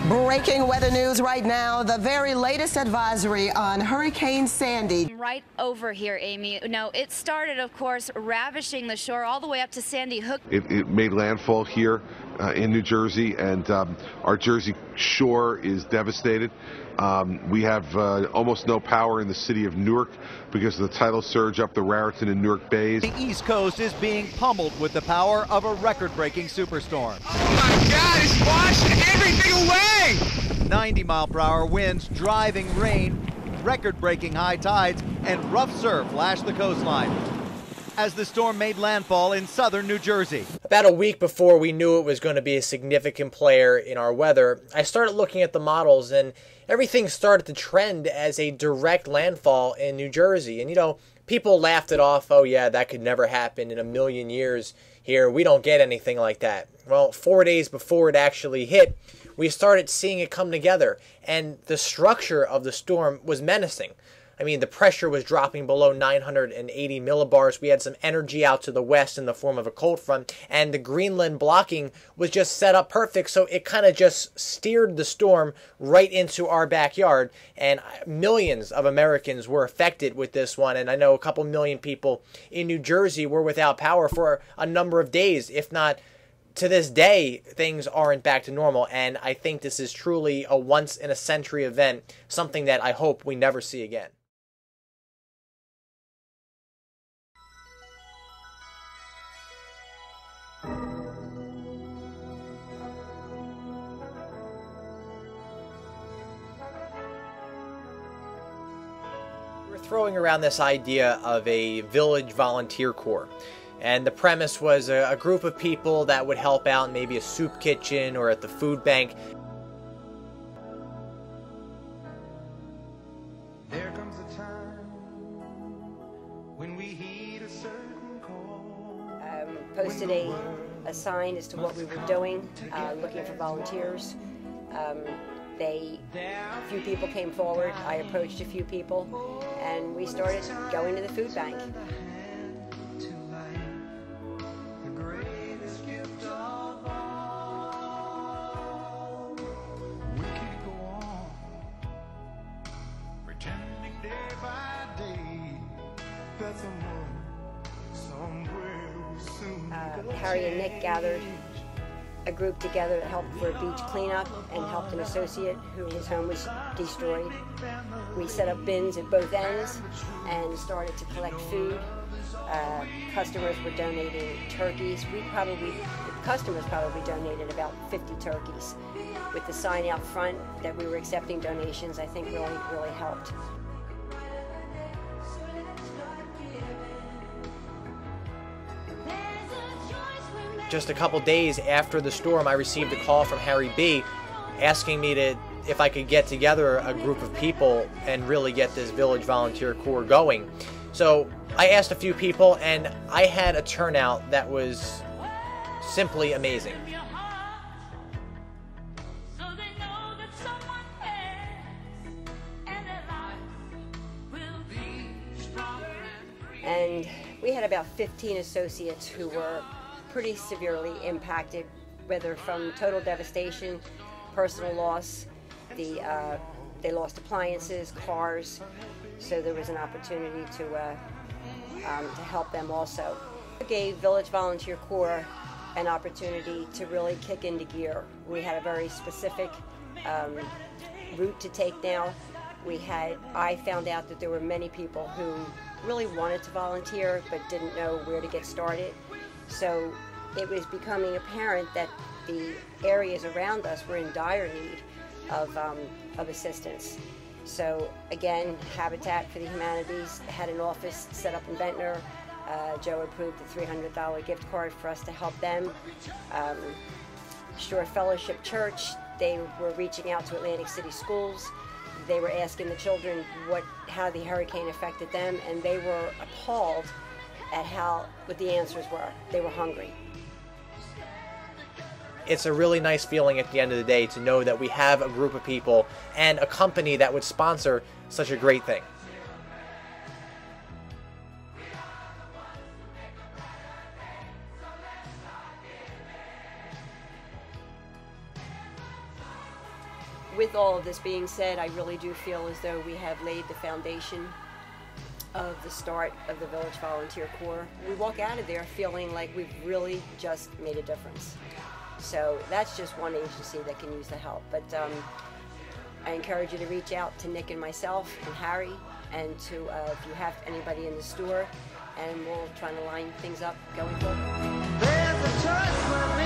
Breaking weather news right now. The very latest advisory on Hurricane Sandy. Right over here, Amy. No, it started, of course, ravishing the shore all the way up to Sandy Hook. It made landfall here in New Jersey, and our Jersey shore is devastated. We have almost no power in the city of Newark because of the tidal surge up the Raritan and Newark Bays. The East Coast is being pummeled with the power of a record-breaking superstorm. Oh my God, it's washing everything away! 90-mile-per-hour winds, driving rain, record-breaking high tides, and rough surf lashed the coastline as the storm made landfall in southern New Jersey. About a week before we knew it was going to be a significant player in our weather, I started looking at the models, and everything started to trend as a direct landfall in New Jersey. And, you know, people laughed it off. Oh, yeah, that could never happen in a million years here. We don't get anything like that. Well, 4 days before it actually hit, we started seeing it come together, and the structure of the storm was menacing. I mean, the pressure was dropping below 980 millibars. We had some energy out to the west in the form of a cold front, and the Greenland blocking was just set up perfect, so it kind of just steered the storm right into our backyard, and millions of Americans were affected with this one, and I know a couple million people in New Jersey were without power for a number of days, if not to this day. Things aren't back to normal, and I think this is truly a once-in-a-century event, something that I hope we never see again. Throwing around this idea of a village volunteer corps, and the premise was a group of people that would help out in maybe a soup kitchen or at the food bank. There comes a time when we heed a certain call. Posted a sign as to what we were doing, looking for volunteers. A few people came forward. I approached a few people, and we started going to the food bank. Harry and Nick gathered a group together to help for a beach cleanup and helped an associate whose home was destroyed. We set up bins at both ends and started to collect food. Customers were donating turkeys. Customers probably donated about 50 turkeys. With the sign out front that we were accepting donations, I think really helped. Just a couple days after the storm, I received a call from Harry B. asking me if I could get together a group of people and really get this Village Volunteer Corps going. So I asked a few people, and I had a turnout that was simply amazing. And we had about 15 associates who were pretty severely impacted, whether from total devastation, personal loss. They lost appliances, cars, so there was an opportunity to help them also. It gave Village Volunteer Corps an opportunity to really kick into gear. We had a very specific route to take now. I found out that there were many people who really wanted to volunteer but didn't know where to get started. So it was becoming apparent that the areas around us were in dire need of assistance. So again, Habitat for the Humanities had an office set up in Ventnor. Joe approved a $300 gift card for us to help them. Shore Fellowship Church, they were reaching out to Atlantic City schools. They were asking the children how the hurricane affected them, and they were appalled at what the answers were. They were hungry. It's a really nice feeling at the end of the day to know that we have a group of people and a company that would sponsor such a great thing. with all of this being said, I really do feel as though we have laid the foundation of the start of the Village Volunteer Corps. We walk out of there feeling like we've really just made a difference. So that's just one agency that can use the help. But I encourage you to reach out to Nick and myself and Harry, and to if you have anybody in the store, and we'll try to line things up going forward. There's a choice